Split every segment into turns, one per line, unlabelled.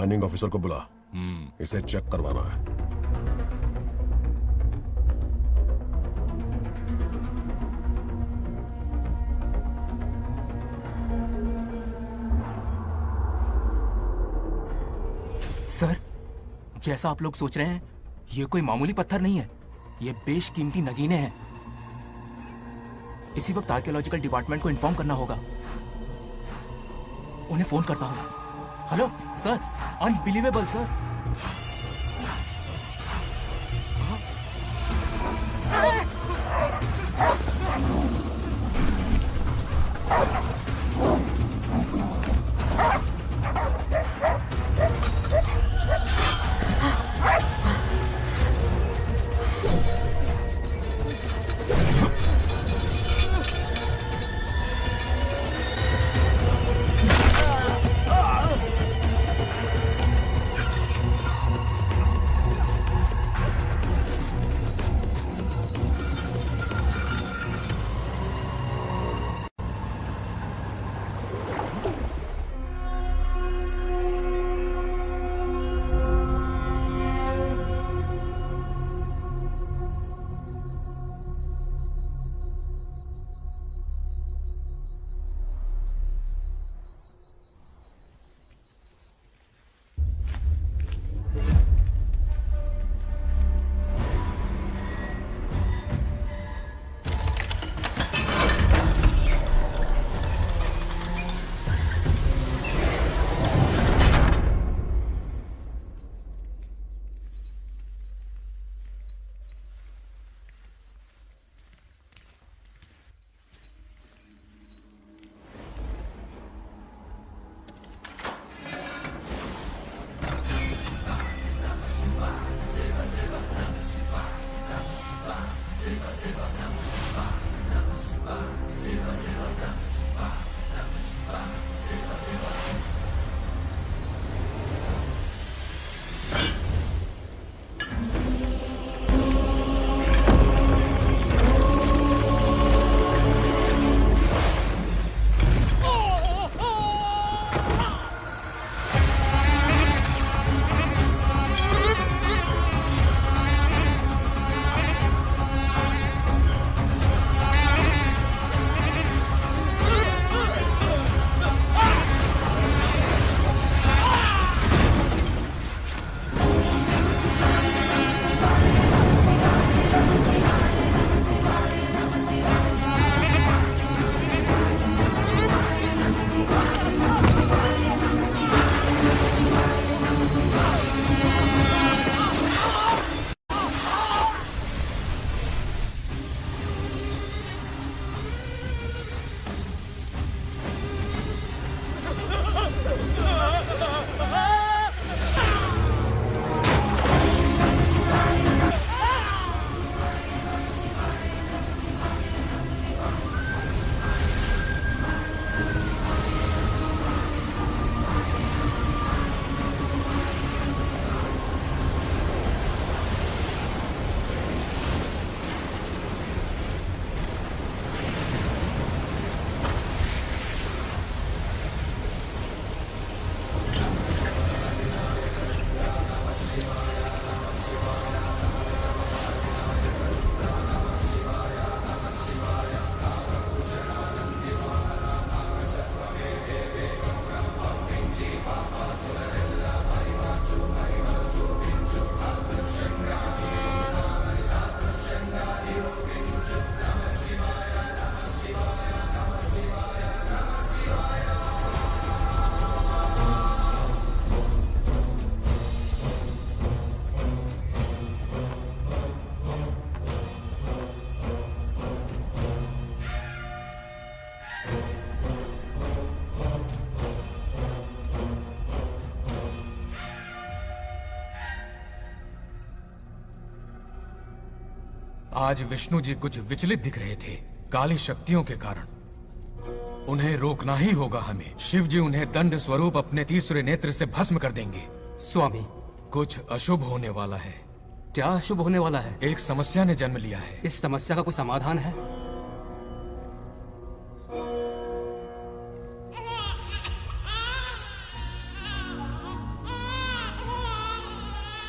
Mining officer को बुला, इसे चेक करवाना है।
सर, जैसा आप लोग सोच रहे हैं, ये कोई मामूली पत्थर नहीं है, ये बेशकीमती नगीने हैं। इसी वक्त आर्कियोलॉजिकल डिपार्टमेंट को इन्फॉर्म करना होगा। उन्हें फोन करता हूं। Hello sir, unbelievable sir.
आज विष्णु जी कुछ विचलित दिख रहे थे काली शक्तियों के कारण। उन्हें रोकना ही होगा हमें। शिव जी उन्हें दंड स्वरूप अपने तीसरे नेत्र से भस्म कर देंगे।
स्वामी,
कुछ अशुभ होने वाला है।
क्या अशुभ होने वाला है?
एक समस्या ने जन्म लिया है।
इस समस्या का कोई समाधान है?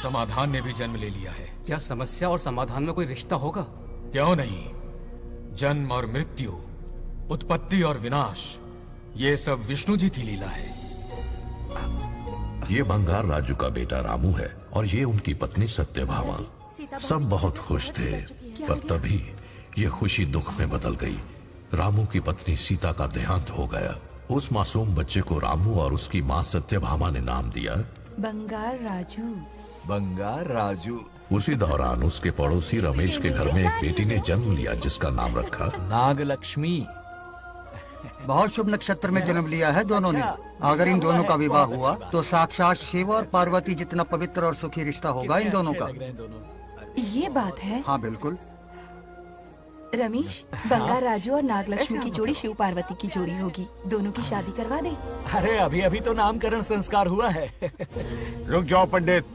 समाधान ने भी जन्म ले लिया है।
क्या समस्या और समाधान में कोई रिश्ता होगा?
क्यों नहीं? जन्म और मृत्यु, उत्पत्ति और विनाश, ये सब विष्णु जी की लीला है।
ये बंगार राजू का बेटा रामू है और ये उनकी पत्नी सत्यभामा। सब बहुत खुश थे, पर तभी ये खुशी दुख में बदल गई। रामू की पत्नी सीता का देहांत हो गया। उस मासूम बच्चे को रामू और उसकी माँ सत्यभामा ने नाम दिया
बंगार राजू।
बंगार राजू।
उसी दौरान उसके पड़ोसी रमेश के घर में एक बेटी ने जन्म लिया जिसका नाम रखा
नागलक्ष्मी।
बहुत शुभ नक्षत्र में जन्म लिया है दोनों ने। अगर इन दोनों का विवाह हुआ तो साक्षात शिव और पार्वती जितना पवित्र और सुखी रिश्ता होगा इन दोनों का।
ये बात है।
हाँ बिल्कुल।
रमेश, बंगार राजू और नागलक्ष्मी की जोड़ी शिव पार्वती की जोड़ी होगी। दोनों की शादी करवा दे।
अरे अभी अभी तो नामकरण संस्कार हुआ है।
रुक जाओ पंडित,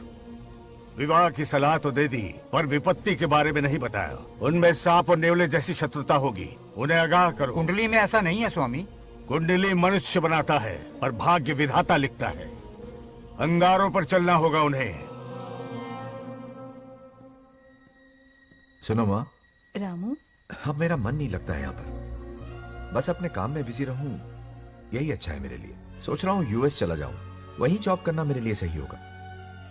विवाह की सलाह तो दे दी पर विपत्ति के बारे में नहीं बताया। उनमें सांप और नेवले जैसी शत्रुता होगी, उन्हें आगाह करो।
कुंडली में ऐसा नहीं है स्वामी।
कुंडली मनुष्य बनाता है पर भाग्य विधाता लिखता है। अंगारों पर चलना होगा उन्हें।
सुनो माँ,
रामू,
अब मेरा मन नहीं लगता है यहाँ पर। बस अपने काम में बिजी रहूं, यही अच्छा है मेरे लिए। सोच रहा हूँ यूएस चला जाऊं, वहीं जॉब करना मेरे लिए सही होगा।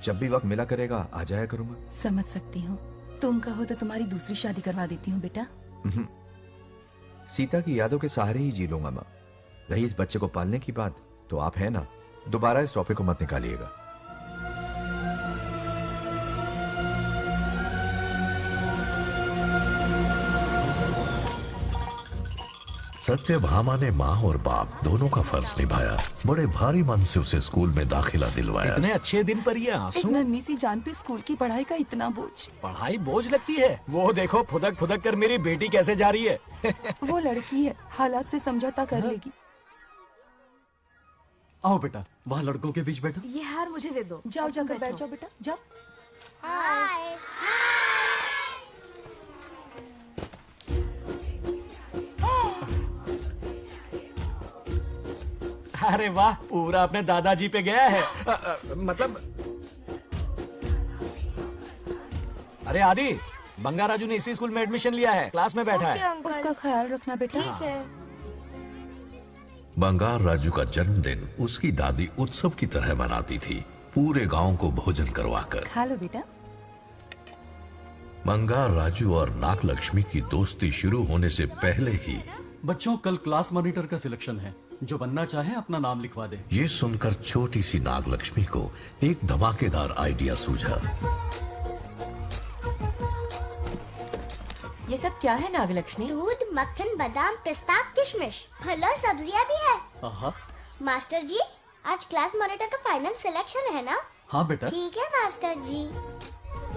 जब भी वक्त मिला करेगा आ जाया करूंगा।
समझ सकती हूँ। तुम कहो तो तुम्हारी दूसरी शादी करवा देती हूँ बेटा।
सीता की यादों के सहारे ही जी लूंगा माँ। रही इस बच्चे को पालने की बात, तो आप है ना, दोबारा इस टॉपिक को मत निकालिएगा।
सत्यभामा ने माँ और बाप दोनों का फर्ज निभाया। बड़े भारी मन से उसे स्कूल में दाखिला दिलवाया।
इतने अच्छे दिन पर ये आंसू।
एक नन्ही सी जान पे स्कूल की पढ़ाई का इतना बोझ।
पढ़ाई बोझ लगती है? वो देखो फुदक फुदक कर मेरी बेटी कैसे जा रही है।
वो लड़की है, हालात से समझौता कर लेगी।
आओ बेटा, वहाँ लड़कों के बीच बैठो।
ये हार मुझे दे दो। जाओ जाकर बैठ जाओ बेटा, जाओ।
अरे वाह, पूरा अपने दादाजी पे गया है। मतलब अरे आदि, बंगार राजू ने इसी स्कूल में एडमिशन लिया है, क्लास में बैठा है।
उसका ख्याल रखना बेटा।
ठीक है।
बंगार राजू का जन्मदिन उसकी दादी उत्सव की तरह मनाती थी, पूरे गांव को भोजन करवाकर।
खा लो बेटा।
बंगार राजू और नागलक्ष्मी की दोस्ती शुरू होने से पहले ही
बच्चों, कल क्लास मॉनिटर का सिलेक्शन है। जो बनना चाहे अपना नाम लिखवा दे।
ये सुनकर छोटी सी नागलक्ष्मी को एक धमाकेदार आइडिया सूझा।
ये सब क्या है नागलक्ष्मी?
दूध, मक्खन, बादाम, पिस्ता, किशमिश, फल और सब्जियां भी है।
आहा।
मास्टर जी, आज क्लास मॉनिटर का फाइनल सिलेक्शन है ना?
हाँ बेटा।
ठीक है मास्टर जी।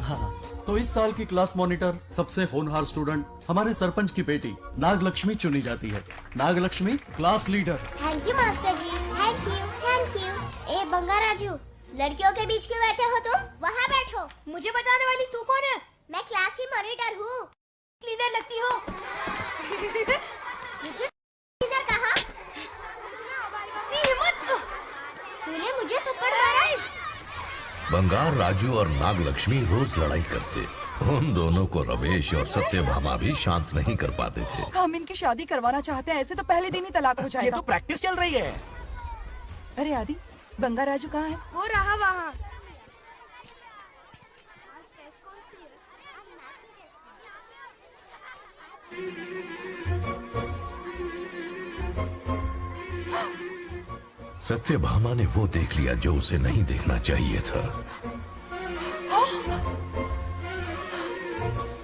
हाँ, तो इस साल की क्लास मॉनिटर सबसे होनहार स्टूडेंट हमारे सरपंच की बेटी नागलक्ष्मी चुनी जाती है। Nagalakshmi class leader.
Thank you master ji, thank you thank you. ए बंगार राजू, लड़कियों के बीच क्यों बैठे हो तुम? वहाँ बैठो। मुझे बताने वाली तू कौन है? मैं क्लास की मॉनिटर हूँ। लीडर लगती हो। मुझे लीडर कहा? तूने मुझे थप्पड़ मारा।
बंगार राजू और नागलक्ष्मी रोज लड़ाई करते। उन दोनों को रमेश और सत्यभामा भी शांत नहीं कर पाते थे।
हम इनकी शादी करवाना चाहते हैं, ऐसे तो पहले दिन ही तलाक हो जाएगा।
ये तो प्रैक्टिस चल रही है।
अरे आदि, बंगार राजू कहाँ है?
वो रहा वहाँ।
सत्यभामा ने वो देख लिया जो उसे नहीं देखना चाहिए था।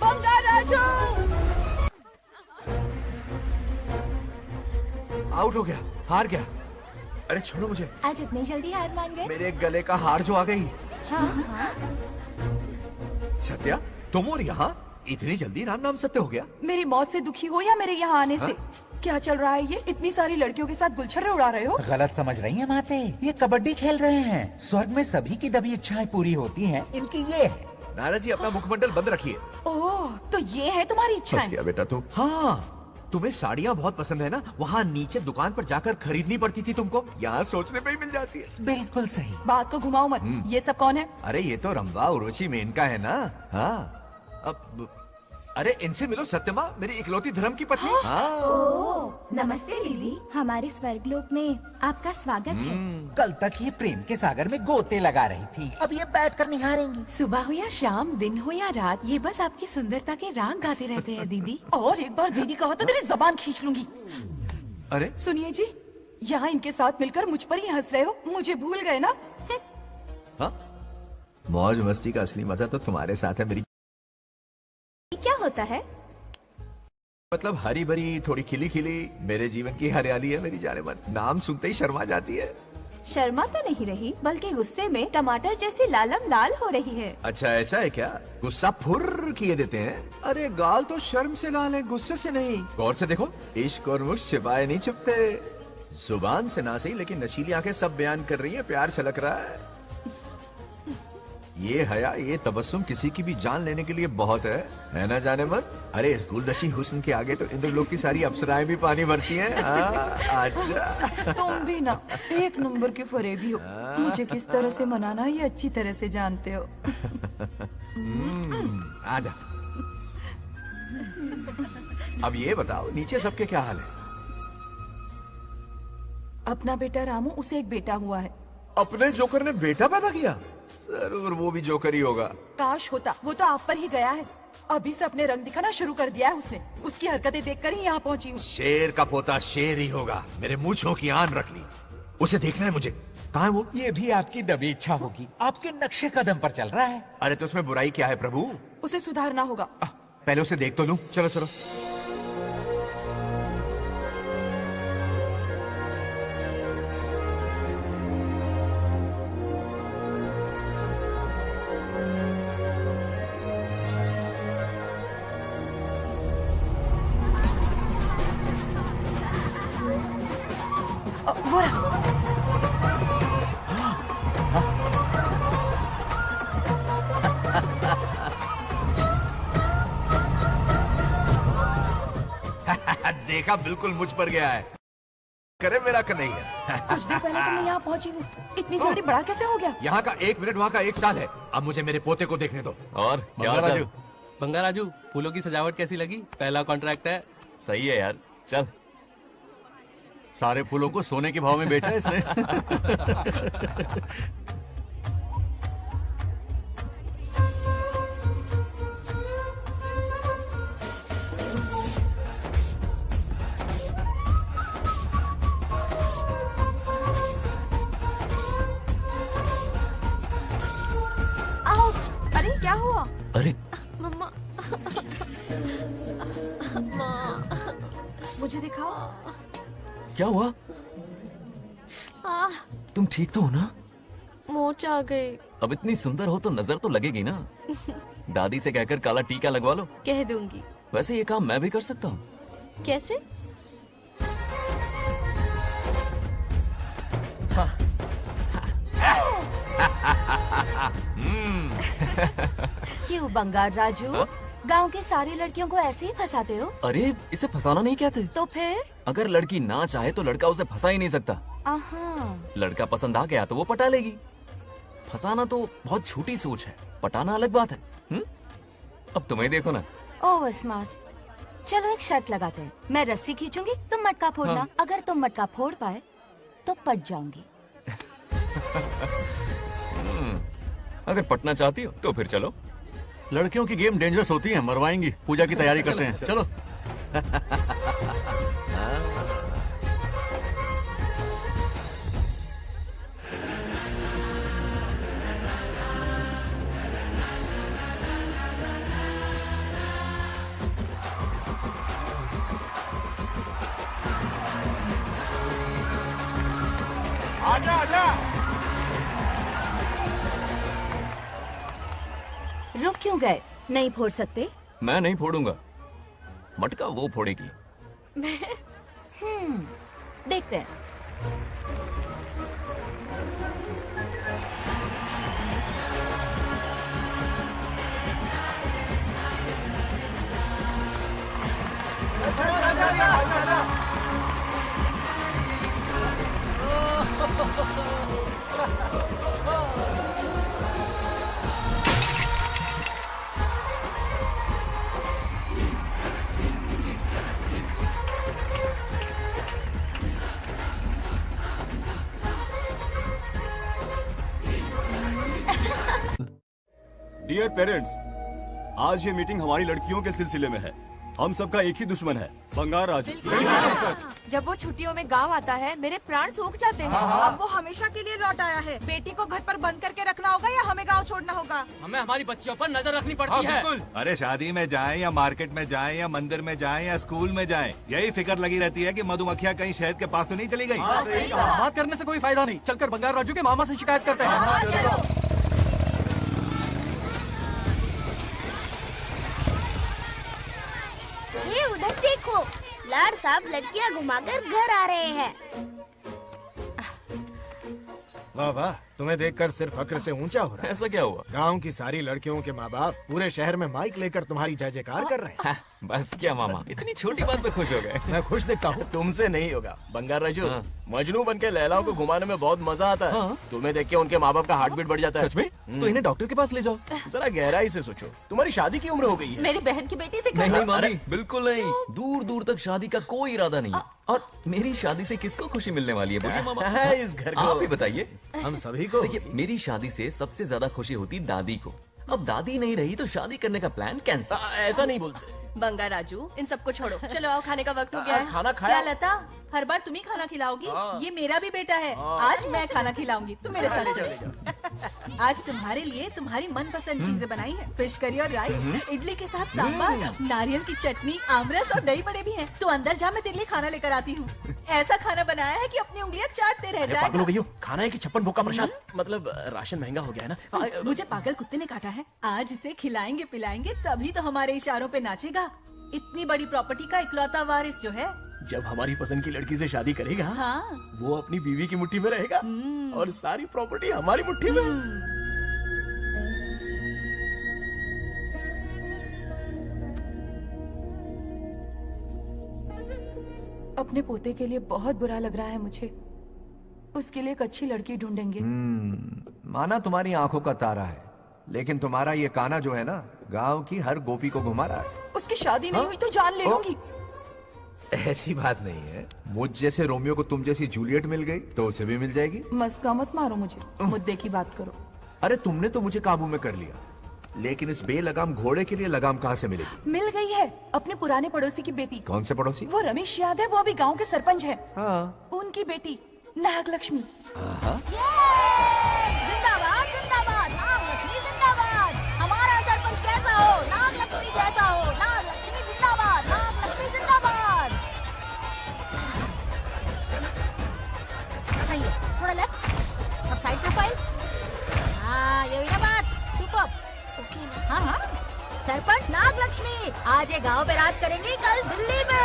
बंगार राजू!
आउट हो गया, हार गया। अरे छोड़ो मुझे।
आज इतनी जल्दी हार मान गए?
मेरे गले का हार जो आ गई।
हाँ।
सत्या, तुम और यहाँ इतनी जल्दी राम नाम सत्य हो गया?
मेरी मौत से दुखी हो या मेरे यहाँ आने से? क्या चल रहा है ये? इतनी सारी लड़कियों के साथ गुलछर्रे उड़ा रहे हो?
गलत समझ रही हैं माते, ये कबड्डी खेल रहे हैं। स्वर्ग में सभी की दबी इच्छाएं पूरी होती हैं, इनकी ये है।
नारद जी, अपना मुखमंडल बंद रखिए।
ओह, तो ये है तुम्हारी
फंस
इच्छाएं?
गया बेटा तू। हाँ, तुम्हें साड़ियाँ बहुत पसंद है ना, वहाँ नीचे दुकान पर जाकर खरीदनी पड़ती थी तुमको, यहाँ सोचने पे ही मिल जाती है।
बिल्कुल सही।
बात को घुमाओ मत। ये सब कौन है?
अरे ये तो रंभा उर्वशी मेनका है ना। हाँ अब अरे इनसे मिलो, सत्यमा मेरी इकलौती धर्म की पत्नी। हाँ
नमस्ते दीदी, हमारे स्वर्गलोक में आपका स्वागत है।
कल तक ये प्रेम के सागर में गोते लगा रही थी, अब ये बैठकर निहारेंगी।
सुबह हो या शाम, दिन हो या रात, ये बस आपकी सुंदरता के राग गाते रहते हैं दीदी। और एक बार दीदी कहा तो तेरी जबान खींच लूंगी।
अरे
सुनिए जी, यहाँ इनके साथ मिलकर मुझ पर ही हंस रहे हो, मुझे भूल गए ना?
हाँ, मौज मस्ती का असली मजा तो तुम्हारे साथ है मेरी।
क्या होता है?
मतलब हरी भरी थोड़ी खिली खिली मेरे जीवन की हरियाली है मेरी जाने मन। नाम सुनते ही शर्मा जाती है।
शर्मा तो नहीं रही, बल्कि गुस्से में टमाटर जैसी लालम लाल हो रही है।
अच्छा ऐसा है क्या? गुस्सा फुर्र किए देते हैं। अरे गाल तो शर्म से लाल है, गुस्से से नहीं। गौर से देखो, इश्क और मुश्क छिपाए नहीं छुपते। जुबान से ना सही लेकिन नशीली आंखें सब बयान कर रही है, प्यार छलक रहा है। ये हया, ये तबस्सुम किसी की भी जान लेने के लिए बहुत है ना जाने मन? अरे इस गुलदशी हुस्न के आगे तो इंद्रलोक की सारी अप्सराएं भी पानी भरती हैं। आजा।
तुम भी ना एक नंबर के फरेबी हो। मुझे किस तरह से मनाना है ये अच्छी तरह से जानते हो।
आजा। अब ये बताओ नीचे सबके क्या हाल है?
अपना बेटा रामू, उसे एक बेटा हुआ है।
अपने जोकर ने बेटा पैदा किया? जरूर वो भी जोकर ही होगा।
काश होता, वो तो आप पर ही गया है। अभी से अपने रंग दिखाना शुरू कर दिया है उसने। उसकी हरकतें देखकर ही यहाँ पहुंची हूँ।
शेर का पोता शेर ही होगा। मेरे मूंछों की आन रख ली। उसे देखना है मुझे। कहाँ है वो?
ये भी आपकी दबी इच्छा होगी, आपके नक्शे कदम पर चल रहा है।
अरे तो उसमें बुराई क्या है प्रभु?
उसे सुधारना होगा।
पहले उसे देख तो लूं। चलो चलो।
वो रहा।
देखा, बिल्कुल मुझ पर गया है। करे मेरा कन्हैया।
कुछ दिन पहले तो मैं यहाँ पहुंची हूँ, इतनी जल्दी बड़ा कैसे हो गया?
यहाँ का 1 मिनट, वहाँ का 1 साल है। अब मुझे मेरे पोते को देखने दो।
और क्या हाल चाल?
बंगा राजू, फूलों की सजावट कैसी लगी? पहला कॉन्ट्रैक्ट है।
सही है यार, चल।
सारे फूलों को सोने के भाव में बेचा है इसने।
आउट! अरे क्या हुआ?
अरे
मम्मा।
मुझे दिखाओ।
क्या हुआ? तुम ठीक तो हो ना?
मोच आ गए।
अब इतनी सुंदर हो तो नजर तो लगेगी ना। दादी से कहकर काला टीका लगवा लो।
कह दूंगी।
वैसे ये काम मैं भी कर सकता हूँ।
कैसे? क्यों बंगार राजू, गांव के सारी लड़कियों को ऐसे ही फंसाते हो?
अरे इसे फंसाना नहीं कहते।
तो फिर?
अगर लड़की ना चाहे तो लड़का उसे फंसा ही नहीं सकता। लड़का पसंद आ गया तो वो पटा लेगी। फंसाना तो बहुत छोटी सोच है, पटाना अलग बात है। अब तुम्हें देखो ना।
Over smart. चलो एक शर्त लगाते हैं, मैं रस्सी खींचूंगी, तुम मटका फोड़ना।
हाँ।
अगर तुम मटका फोड़ पाए तो पट जाऊंगी।
अगर पटना चाहती हो तो फिर चलो।
लड़कियों की गेम डेंजरस होती है, मरवाएंगी। पूजा की तैयारी करते हैं, चलो।
आजा आजा।
रुक क्यों गए? नहीं फोड़ सकते?
मैं नहीं फोड़ूंगा, मटका वो फोड़ेगी।
देखते हैं।
चल, चल, चल, चल,
डियर पेरेंट्स, आज ये मीटिंग हमारी लड़कियों के सिलसिले में है। हम सबका एक ही दुश्मन है, बंगार राजू।
जब वो छुट्टियों में गांव आता है मेरे प्राण सूख जाते हैं। अब वो हमेशा के लिए लौट आया है। बेटी को घर पर बंद करके रखना होगा या हमें गांव छोड़ना होगा?
हमें हमारी बच्चियों पर नजर रखनी पड़ती है।
अरे शादी में जाएं या मार्केट में जाएं या मंदिर में जाएं या स्कूल में जाएं, यही फिक्र लगी रहती है कि मधुमक्खियाँ कहीं शहद के पास तो नहीं चली गई।
बात करने से कोई फायदा नहीं, चलकर बंगार राजू के मामा से शिकायत करते हैं।
ये उधर देखो, लाड साहब लड़कियां घुमाकर घर आ रहे हैं।
वाह वाह, तुम्हें देखकर सिर्फ फक्र से ऊंचा हो रहा है।
ऐसा क्या हुआ?
गांव की सारी लड़कियों के माँ बाप पूरे शहर में माइक लेकर तुम्हारी जय जयकार कर रहे हैं।
बस क्या मामा, इतनी छोटी बात पे खुश हो गए।
मैं खुश दिखता हूँ। तुमसे नहीं होगा बंगार राजू। मजनू बन के लैलाओं को घुमाने में बहुत मजा आता है। तुम्हें देख के उनके माँ बाप का हार्ट बीट बढ़ जाता है।
सच में? तो इन्हें डॉक्टर के पास ले जाओ।
जरा गहराई से सोचो, तुम्हारी शादी की उम्र हो गई है।
मेरी बहन की बेटी से
नहीं मामी, बिल्कुल नहीं। दूर दूर तक शादी का कोई इरादा नहीं है। और मेरी शादी से किसको खुशी मिलने वाली है बोलिए मामा?
इस घर को
आप ही बताइए।
हम सभी को।
देखिए, मेरी शादी से सबसे ज्यादा खुशी होती दादी को। अब दादी नहीं रही तो शादी करने का प्लान कैंसिल।
ऐसा नहीं बोलते
बंगार राजू, इन सबको छोड़ो, चलो आओ, खाने का वक्त हो गया है।
खाना खाया?
क्या लता, हर बार तुम ही खाना खिलाओगी? ये मेरा भी बेटा है। आज मैं खाना खिलाऊंगी, तुम मेरे साथ चलो। आज तुम्हारे लिए तुम्हारी मनपसंद चीजें बनाई हैं। फिश करी और राइस, इडली के साथ सांभर, नारियल की चटनी, आमरस और दही बड़े भी हैं। तू अंदर जा, मैं तेरे लिए खाना लेकर आती हूँ। ऐसा खाना बनाया है कि अपनी उंगलियां चाटते रह जाएगा।
पागल हो गई हो? खाना है कि 56 भोग का प्रसाद? मतलब राशन महंगा हो गया है ना।
मुझे पागल कुत्ते ने काटा है। आज इसे खिलाएंगे पिलाएंगे तभी तो हमारे इशारों पे नाचेगा। इतनी बड़ी प्रॉपर्टी का इकलौता वारिस जो है।
जब हमारी पसंद की लड़की से शादी करेगा,
हाँ।
वो अपनी बीवी की मुट्ठी में रहेगा और सारी प्रॉपर्टी हमारी मुट्ठी में।
अपने पोते के लिए बहुत बुरा लग रहा है मुझे। उसके लिए एक अच्छी लड़की ढूंढेंगे।
माना तुम्हारी आंखों का तारा है, लेकिन तुम्हारा ये काना जो है ना, गांव की हर गोपी को घुमा रहा है।
उसकी शादी नहीं हुई तो जान ले लूंगी।
ऐसी बात नहीं है। मुझ जैसे रोमियो को तुम जैसी जूलियट मिल गई तो उसे भी मिल जाएगी।
मस्का मत मारो मुझे, मुद्दे की बात करो।
अरे तुमने तो मुझे काबू में कर लिया, लेकिन इस बेलगाम घोड़े के लिए लगाम कहाँ से मिलेगी?
मिल गई है, अपने पुराने पड़ोसी की बेटी।
कौन से पड़ोसी?
वो रमेश याद है, वो अभी गांव के सरपंच है।
हाँ।
उनकी बेटी नागलक्ष्मी।
जिंदाबाद जिंदाबाद, नागलक्ष्मी जिंदाबाद। हमारा सरपंच कैसा हो? नागलक्ष्मी जैसा हो। नागलक्ष्मी जिंदाबाद, नागलक्ष्मी जिंदाबाद। सही है, थोड़ा लेफ्ट, अब साइड प्रोफाइल। हाँ, ये हुई ना बात। सुपर। ओके। हाँ हाँ, सरपंच नागलक्ष्मी आज ये गांव पे राज करेंगी, कल दिल्ली में।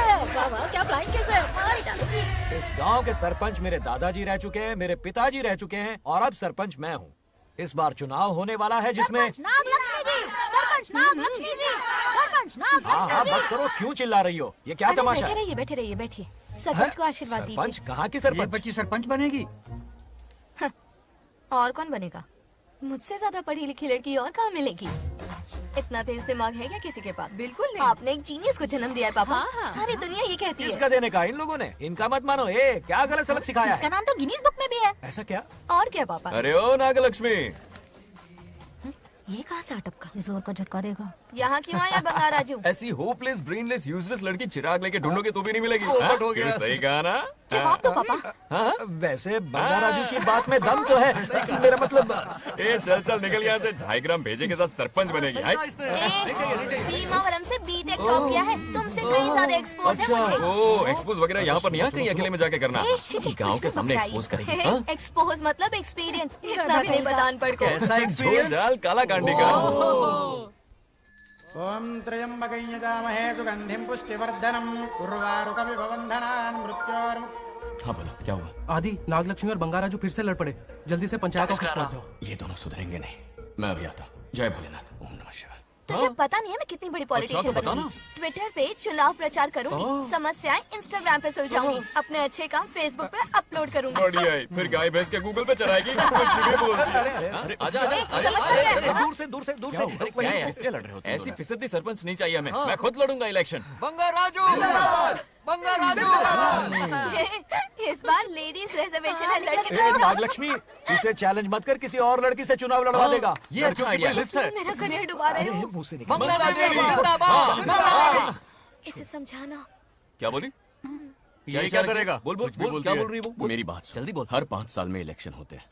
क्या फ्लाइंग किस है? मारी डालूंगी।
इस गांव के सरपंच मेरे दादाजी रह चुके हैं, मेरे पिताजी रह चुके हैं और अब सरपंच मैं हूँ। इस बार चुनाव होने वाला है जिसमें
नागलक्ष्मी जी, सरपंच नागलक्ष्मी जी, सरपंच नागलक्ष्मी जी।
बस करो, क्यों चिल्ला रही हो? ये क्या तमाशा है?
बैठे रहिए बैठिए। सरपंच को आशीर्वाद दीजिए।
सरपंच कहाँ की सरपंच?
ये बच्ची सरपंच बनेगी।
और कौन बनेगा? मुझसे ज्यादा पढ़ी लिखी लड़की और कहाँ मिलेगी? इतना तेज दिमाग है क्या किसी के पास?
बिल्कुल नहीं।
आपने एक जीनियस को जन्म दिया है पापा।
हाँ।
सारी दुनिया ये कहती है।
किसका देने का? इन लोगों ने। इनका मत मानो। क्या गलत सलत सिखाया
इसका
है?
नाम तो गिनीज बुक में भी है।
ऐसा क्या?
और क्या पापा?
अरे ओ नागलक्ष्मी,
ये कहाँ से अटपका? जोर का झटका देगा। यहाँ क्यों आया बंगार राजू?
ऐसी होपलेस ब्रेनलेस यूजलेस लड़की चिराग लेके ढूंढोगे तो भी नहीं मिलेगी।
पोपट
हाँ?
हो गया।
सही कहा ना?
जवाब दो पापा।
हाँ? वैसे बंगार राजू की बात में दम तो है, लेकिन मेरा मतलब।
चल चल निकल यहाँ से। 2.5 ग्राम भेजे के साथ सरपंच बनेगी।
भीमावरम से बीटेक टॉप किया है, तुमसे कई ज्यादा एक्सपोज है मुझे।
ओ एक्सपोज वगैरह यहाँ पर नहीं है, कहीं अकेले में जाके करना। गाँव के सामने एक्सपोज करेगी।
एक्सपोज मतलब एक्सपीरियंस, इतना भी नहीं पता अनपढ़ को।
कैसा एक्सपीरियंस? जाल काला कांडी का।
ओम त्र्यंबकं यजामहे सुगंधिं पुष्टिवर्धनम् उर्वारुकमिव बन्धनान् मृत्योर्मुक्।
हाँ बोलो, क्या हुआ?
आदि, नागलक्ष्मी और बंगार राजू फिर से लड़ पड़े। जल्दी से पंचायत ऑफिस पहुंच जाओ।
ये दोनों सुधरेंगे नहीं। मैं अभी आता। जय भोलेनाथ। ओम नमः शिवाय।
तुझे पता नहीं है मैं कितनी बड़ी पॉलिटिशियन बनूंगी। ट्विटर पे चुनाव प्रचार करूंगी, समस्याएं इंस्टाग्राम पे सुलझाऊंगी, अपने अच्छे काम फेसबुक पे अपलोड करूंगी।
बढ़िया है। फिर गाय भैंस के गूगल पे चराएगी। आजा
दूर से।
किसके लड़ रहे हो? ऐसी फिसदी सरपंच नहीं चाहिए हमें। मैं खुद लड़ूंगा इलेक्शन।
बंगार राजू, बंगार राजू।
इस बार लेडीज रिजर्वेशन है, लड़के तो दिखाओ।
नागलक्ष्मी, इसे चैलेंज मत कर, किसी और लड़की से चुनाव लड़वा देगा।
ये अच्छा आइडिया लिस्ट है।
मेरा करियर डुबा रहे हो।
मुंह से
बंगला राजू जिंदाबाद।
इसे समझाना।
क्या बोली?
ये क्या करेगा?
बोल बोल बोल, क्या बोल रही है वो?
मेरी बात सुन।
जल्दी बोल।
हर 5 साल में इलेक्शन होते हैं।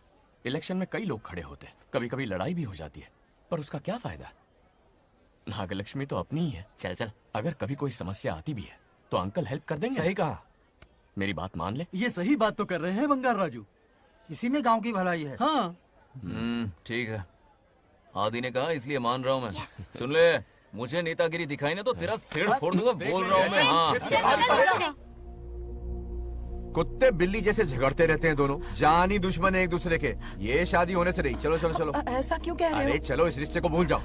इलेक्शन में कई लोग खड़े होते हैं, कभी कभी लड़ाई भी हो जाती है, पर उसका क्या फायदा? नागलक्ष्मी तो अपनी ही है। चल चल, अगर कभी कोई समस्या आती भी है तो अंकल हेल्प कर देंगे।
सही कहा।
मेरी बात मान ले।
ये सही बात तो कर रहे हैं बंगार राजू।
इसी में गांव की भलाई है।
हाँ
ठीक है, आदि ने कहा इसलिए मान रहा हूँ मैं। सुन ले, मुझे नेतागिरी दिखाई ना तो तेरा सिर फोड़ दूंगा, बोल रहा हूँ मैं। हाँ
कुत्ते बिल्ली जैसे झगड़ते रहते हैं दोनों, जानी दुश्मन है एक दूसरे के। ये शादी होने से नहीं। चलो चलो चलो।
ऐसा क्यों कह रहे हो?
अरे चलो, इस रिश्ते को भूल जाओ।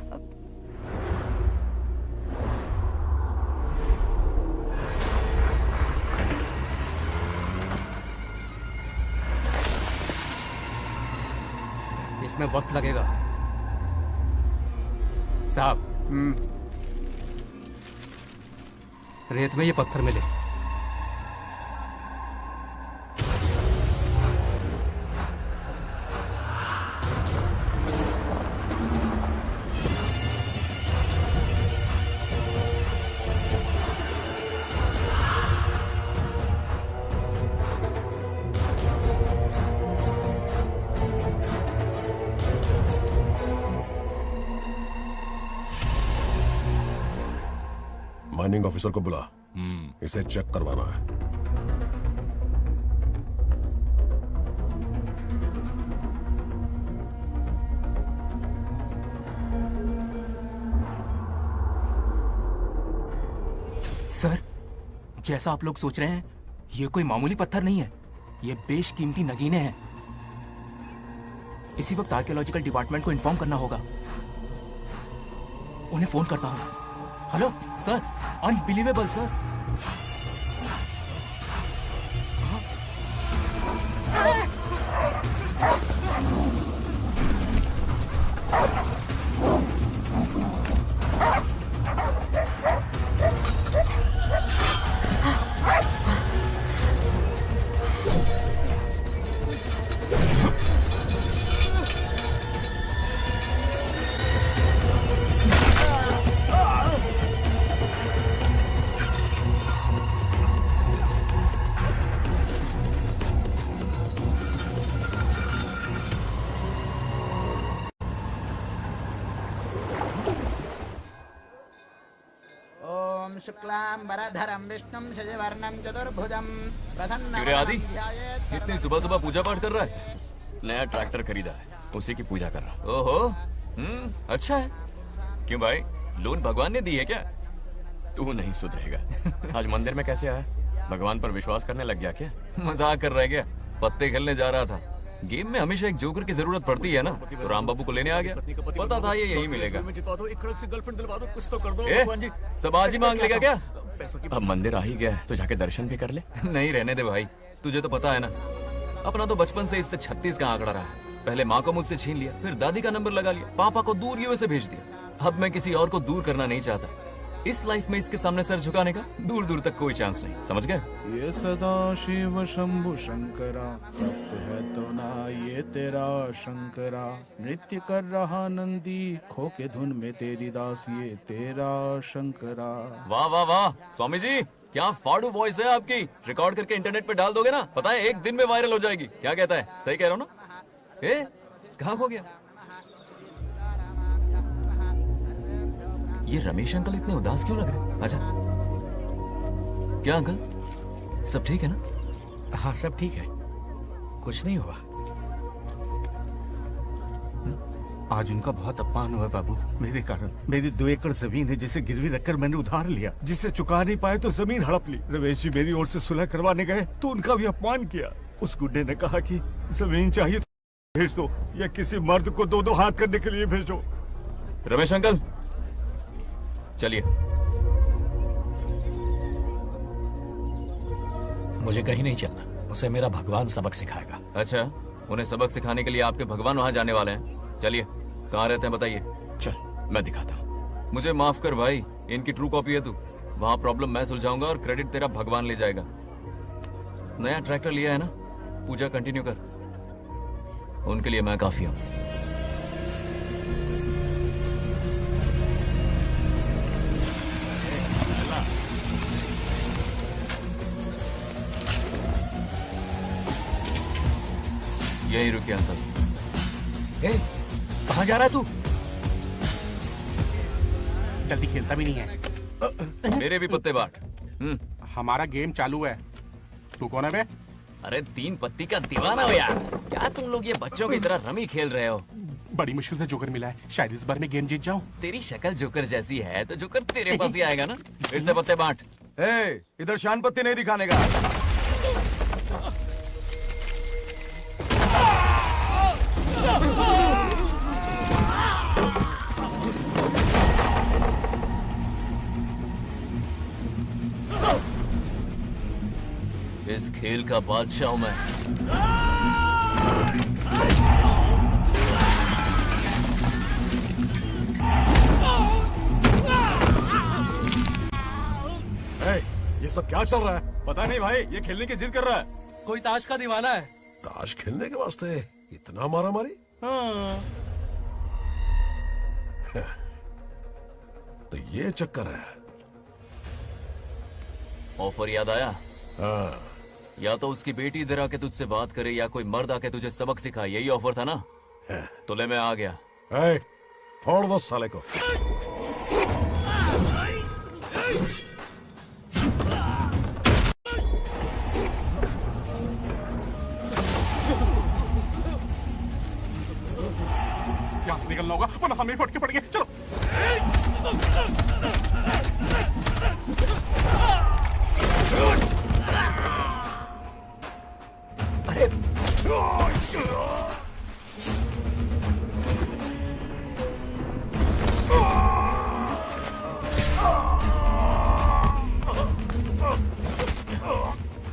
इसमें वक्त लगेगा साहब। रेत में ये पत्थर मिले।
माइनिंग ऑफिसर को बुला, इसे चेक करवाना है।
सर, जैसा आप लोग सोच रहे हैं ये कोई मामूली पत्थर नहीं है, ये बेशकीमती नगीने हैं। इसी वक्त आर्कियोलॉजिकल डिपार्टमेंट को इन्फॉर्म करना होगा। उन्हें फोन करता हूं। Hello sir, unbelievable sir.
ओम शुक्लांबरधरं विष्णुं शशिवर्णं चतुर्भुजं
क्यों रे आदि,
प्रसन्नं
इतनी सुबह सुबह पूजा पाठ कर रहा है?
नया ट्रैक्टर खरीदा है, उसी की पूजा कर रहा।
ओहो, अच्छा है। क्यों भाई, लोन भगवान ने दी है क्या?
तू नहीं सुधरेगा। आज मंदिर में कैसे आया? भगवान पर विश्वास करने लग गया क्या?
मजाक कर रहा है क्या? पत्ते खेलने जा रहा था। गेम में हमेशा एक जोकर की जरूरत पड़ती है ना, तो राम बाबू को लेने आ गया। पता था ये यही मिलेगा। सब आज ही मांग लेगा क्या?
अब मंदिर आ ही गया तो जाके दर्शन भी कर ले।
नहीं, रहने दे भाई, तुझे तो पता है ना, अपना तो बचपन से इससे 36 का आंकड़ा रहा है। पहले माँ को मुझसे छीन लिया, फिर दादी का नंबर लगा लिया, पापा को दूर यूएसए भेज दिया। अब मैं किसी और को दूर करना नहीं चाहता। इस लाइफ में इसके सामने सर झुकाने का दूर दूर तक कोई चांस नहीं, समझ गए?
ये सदा शिव शंभु शंकरा, तप्त है तो ना ये तेरा शंकरा। नृत्य कर रहा नंदी, खो के धुन में तेरी दास, ये तेरा शंकरा।
वाह वाह वाह स्वामी जी, क्या फाड़ू वॉइस है आपकी। रिकॉर्ड करके इंटरनेट पे डाल दोगे ना, पता है एक दिन में वायरल हो जाएगी। क्या कहता है? सही कह रहा हूँ ना? ए, कहाँ खो गया ये रमेश अंकल? इतने उदास क्यों लग रहे? अच्छा, क्या अंकल, सब ठीक है ना?
हाँ सब ठीक है, कुछ नहीं हुआ।
आज उनका बहुत अपमान हुआ बाबू, मेरे कारण। मेरी 2 एकड़ जमीन है जिसे गिरवी रखकर मैंने उधार लिया, जिसे चुका नहीं पाए तो जमीन हड़प ली। रमेश जी मेरी ओर से सुलह करवाने गए तो उनका भी अपमान किया। उस गुड्डे ने कहा कि जमीन चाहिए तो भेज दो, या किसी मर्द को 2-2 हाथ करने के लिए भेजो।
रमेश अंकल चलिए।
मुझे कहीं नहीं चलना, उसे मेरा भगवान सबक सिखाएगा।
अच्छा, उन्हें सबक सिखाने के लिए आपके भगवान वहां जाने वाले हैं? चलिए, कहाँ रहते हैं बताइए।
चल मैं दिखाता हूँ।
मुझे माफ कर भाई, इनकी ट्रू कॉपी है तू। वहां प्रॉब्लम मैं सुलझाऊंगा और क्रेडिट तेरा भगवान ले जाएगा। नया ट्रैक्टर लिया है ना, पूजा कंटिन्यू कर। उनके लिए मैं काफी हूं। यही रुकिए अंकल।
कहाँ जा रहा है तू?
जल्दी खेलता भी नहीं है।
मेरे भी पत्ते बांट।
हमारा गेम चालू है। तू कौन है बे?
अरे 3 पत्ती का दीवाना हो यार। क्या तुम लोग ये बच्चों की तरह रमी खेल रहे हो?
बड़ी मुश्किल से जोकर मिला है, शायद इस बार में गेम जीत जाऊं।
तेरी शक्ल जोकर जैसी है तो जोकर तेरे पास ही आएगा ना। फिर से पत्ते बांट।
इधर शान पत्ती नहीं दिखाने का।
इस खेल का बादशाह हूं मैं।
ये सब क्या चल रहा है?
पता नहीं भाई, ये खेलने की जिद कर रहा है।
कोई ताश का दीवाना है।
ताश खेलने के वास्ते इतना मारा मारी? तो ये चक्कर है।
ऑफर याद आया?
हाँ।
या तो उसकी बेटी इधर आके तुझसे बात करे या कोई मर्द आके तुझे सबक सिखाए, यही ऑफर था ना? तो ले मैं आ गया।
फोड़ दो साले को।
यहाँ से निकलना होगा वरना हमें फटके पड़ गए। चलो।
अरे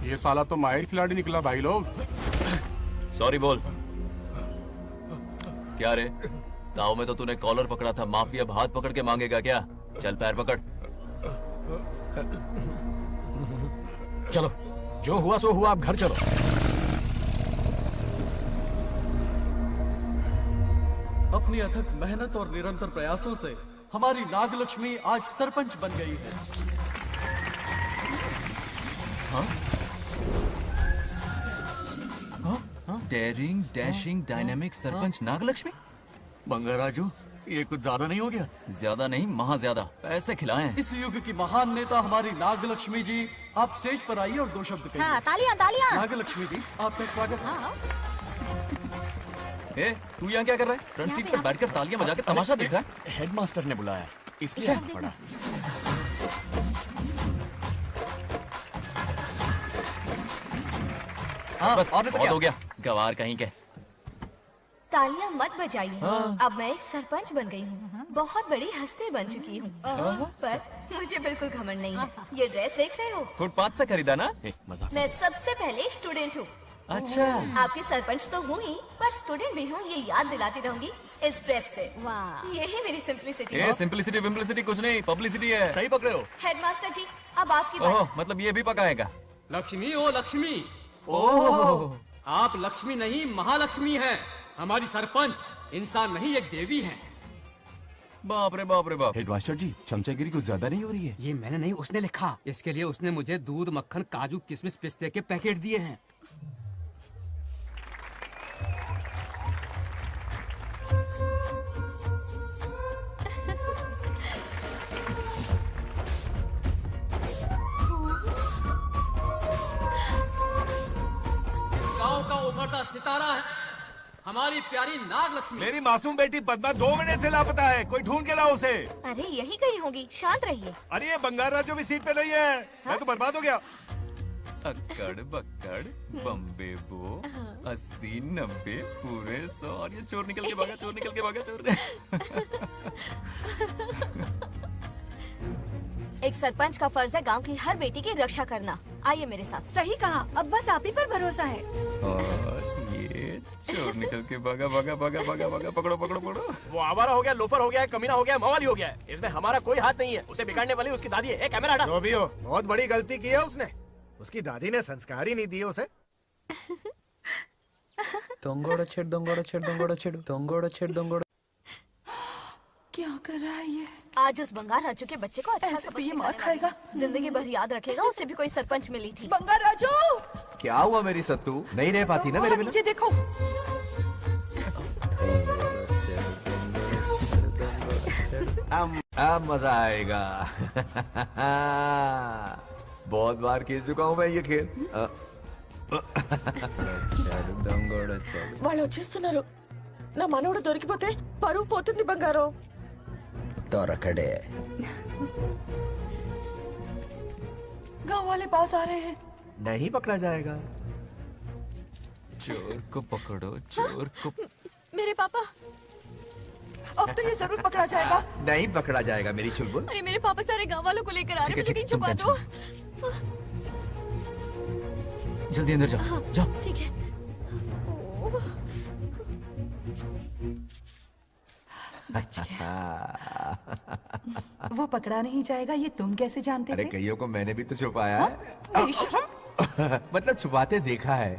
ये साला तो माहिर खिलाड़ी निकला भाई लोग।
सॉरी बोल। क्या रे, ताऊ में तो तूने कॉलर पकड़ा था, माफी अब हाथ पकड़ के मांगेगा क्या? चल पैर पकड़।
चलो, जो हुआ सो हुआ, आप घर चलो।
अपनी अथक मेहनत और निरंतर प्रयासों से हमारी नागलक्ष्मी आज सरपंच बन गई है।
Daring, dashing, dynamic sarpanch Nagalakshmi?
Bangaraju, ये कुछ ज्यादा नहीं हो गया?
ज्यादा नहीं, महा ज्यादा। पैसे खिलाएं।
इस युग की महान नेता हमारी नागलक्ष्मी जी, आप स्टेज पर आइए और 2 शब्द कहिए।
हाँ, तालियां तालियां।
नागलक्ष्मी जी, आपका स्वागत है।
तू यहाँ क्या कर रहा है? फ्रंट सीट पर बैठकर तालियां बजा के तमाशा देख रहा है?
हेडमास्टर ने बुलाया, इसलिए आना पड़ा।
बस बहुत हो गया, गवार कहीं के।
तालियां मत बजाइए। अब मैं एक सरपंच बन गई हूँ, बहुत बड़ी हस्ती बन चुकी हूँ। पर मुझे बिल्कुल घमंड नहीं है। ये ड्रेस देख रहे हो?
फुटपाथ से खरीदा ना?
मजाक।
मैं सबसे पहले एक स्टूडेंट हूँ।
अच्छा।
आपकी सरपंच तो हूँ ही, पर स्टूडेंट भी हूँ, ये याद दिलाती रहूंगी इस ड्रेस से। यही मेरी सिंपलिसिटी है।
सिंपलिसिटी विम्पलिसिटी कुछ नहीं, पब्लिसिटी है।
सही पकड़े हो।
हेडमास्टर जी, अब आपकी बारी।
मतलब ये भी पकाएगा?
लक्ष्मी ओ लक्ष्मी।
ओह,
आप लक्ष्मी नहीं महालक्ष्मी हैं। हमारी सरपंच इंसान नहीं, एक देवी हैं।
बाप रे बाप रे बाप।
हेडमास्टर जी, चमचागिरी कुछ ज्यादा नहीं हो रही है?
ये मैंने नहीं, उसने लिखा। इसके लिए उसने मुझे दूध, मक्खन, काजू, किशमिश, पिस्ते के पैकेट दिए हैं। गांव का उभरता सितारा है हमारी प्यारी नागलक्ष्मी।
मेरी मासूम बेटी पद्मा 2 महीने से लापता है, कोई ढूंढ के लाओ उसे।
अरे यही कहीं होगी, शांत रहिए।
अरे ये बंगार राजू भी सीट पे नहीं है। मैं तो बर्बाद हो गया।
अक्कड़ बक्कड़ बम्बे बो 80 90 पूरे 100 और ये चोर निकल के भागा, चोर निकल के भागा, चोर।
एक सरपंच का फर्ज है गांव की हर बेटी की रक्षा करना। आइए मेरे साथ। सही कहा, अब बस आप ही पर भरोसा है।
और ये चोर निकल के भागा भागा भागा भागा भागा, पकड़ो पकड़ो पकड़ो।
वो आवारा हो गया, लोफर हो गया, कमीना हो गया, मवाली हो गया है। इसमें हमारा कोई हाथ नहीं है। उसे बिगाड़ने वाली उसकी दादी है। कैमरा हटा।
जो भी हो, बहुत बड़ी गलती की है उसने। उसकी दादी ने संस्कार ही नहीं दिए उसे।
दंगोड़ा छेड़ दंगोड़ा छेड़ दंगोड़ा छेड़ दंगोड़ा छेड़ दंगोड़ा।
क्या कर रहा है ये?
आज उस बंगार राजू के बच्चे को अच्छा
ऐसे
सबक
तो ये
सिखाने
मार खाएगा।
वाली। जिंदगी भर याद रखेगा, उसे भी कोई सरपंच मिली थी।
बंगार राजू,
क्या हुआ मेरी सत्तू? नहीं रह पाती ना मेरे बिना?
नीचे देखो।
अब मजा आएगा। बहुत बार खेल चुका हूँ मैं ये खेल।
వాళ్ళు వచ్చేస్తున్నారు. నా మనవడు దొరికిపోతే పరువు పోతుంది బంగారం.
దొరకడే.
गांव वाले पास आ रहे हैं।
नहीं पकड़ा जाएगा।
चोर को पकड़ो, चोर को।
मेरे पापा, अब तो ये जरूर पकड़ा जाएगा।
नहीं पकड़ा जाएगा मेरी चुलबुल।
अरे मेरे पापा सारे गांव वालों को लेकर आ रहे हैं, मुझे कहीं
तुम
छुपा दो।
जल्दी अंदर जाओ, जाओ।
ठीक है।
वो पकड़ा नहीं जाएगा, ये तुम कैसे जानते
अरे
थे?
कईयों को मैंने भी तो छुपाया है।
बेशरम।
मतलब छुपाते देखा है।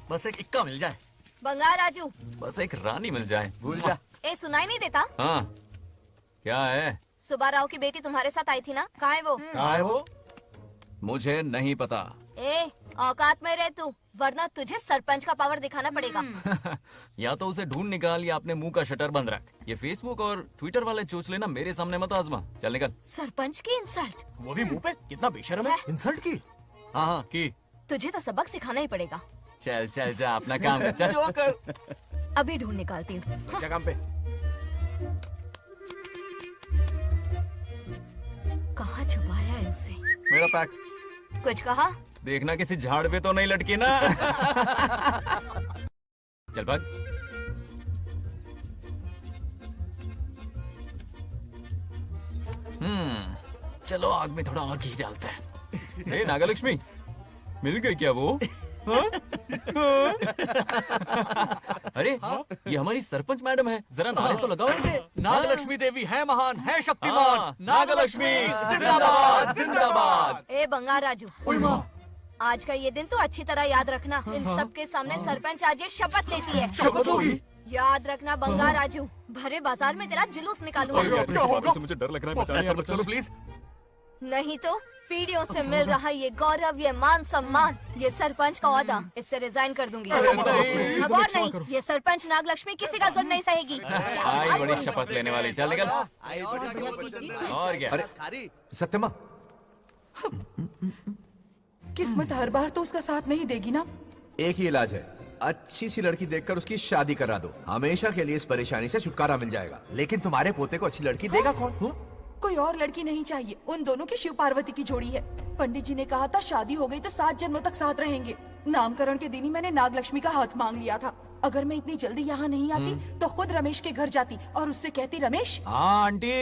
बस एक इक्का मिल जाए।
बंगार राजू,
बस एक रानी मिल जाए।
भूल जा।
ए सुनाई नहीं देता?
हाँ, क्या है?
सुबह राव की बेटी तुम्हारे साथ आई थी ना, कहाँ है वो?
कहाँ है वो? मुझे नहीं पता।
ए औकात में रह तू, वरना तुझे सरपंच का पावर दिखाना पड़ेगा।
या तो उसे ढूंढ निकाल या अपने मुंह का शटर बंद रख। ये फेसबुक और ट्विटर वाले चोच लेना मेरे सामने मत आजमा। चल निकल।
सरपंच की इंसल्ट?
वो भी मुंह पे? कितना बेशर्म है। इंसल्ट की?
हाँ हाँ की।
तुझे तो सबक सिखाना ही पड़ेगा।
चल चल जा, अपना काम कर। चल जोकर।
अभी ढूंढ निकालती हूँ।
अच्छा काम पे।
कहाँ छुपाया है उसे?
मेरा पैक।
कुछ कहा?
देखना किसी झाड़ पे तो नहीं लटकी ना। चल भाग। चलो आग में थोड़ा और घी डालते हैं। ए नागलक्ष्मी, मिल गई क्या वो? हाँ? हाँ? अरे ये हमारी सरपंच मैडम है, जरा नारे तो लगाओ इनके।
नागलक्ष्मी देवी है महान, है शक्तिमान।
नागलक्ष्मी जिंदाबाद जिंदाबाद।
ए बंगार राजू, आज का ये दिन तो अच्छी तरह याद रखना। इन सबके सामने सरपंच आज ये शपथ लेती है।
शपथ होगी?
याद रखना बंगार राजू, भरे बाजार में तेरा जुलूस निकालूंगा।
क्या होगा? मुझे डर लग रहा है, बचाने
समझ करो प्लीज।
नहीं तो पीढ़ियों से मिल रहा ये गौरव, ये मान सम्मान, ये सरपंच का ओहदा, इससे रिजाइन कर दूंगी। अब और नहीं, ये सरपंच नागलक्ष्मी किसी का जुल्म नहीं सहेगी।
आई बड़ी शपथ लेने वाली। चल निकल। और क्या?
अरे सत्यमा,
किस्मत हर बार तो उसका साथ नहीं देगी ना।
एक ही इलाज है, अच्छी सी लड़की देखकर उसकी शादी करा दो। हमेशा के लिए इस परेशानी से छुटकारा मिल जाएगा। लेकिन तुम्हारे पोते को अच्छी लड़की देगा कौन?
कोई और लड़की नहीं चाहिए, उन दोनों की शिव पार्वती की जोड़ी है। पंडित जी ने कहा था शादी हो गई तो 7 जन्मों तक साथ रहेंगे। नामकरण के दिन ही मैंने नागलक्ष्मी का हाथ मांग लिया था। अगर मैं इतनी जल्दी यहाँ नहीं आती तो खुद रमेश के घर जाती और उससे कहती, रमेश।
हाँ आंटी,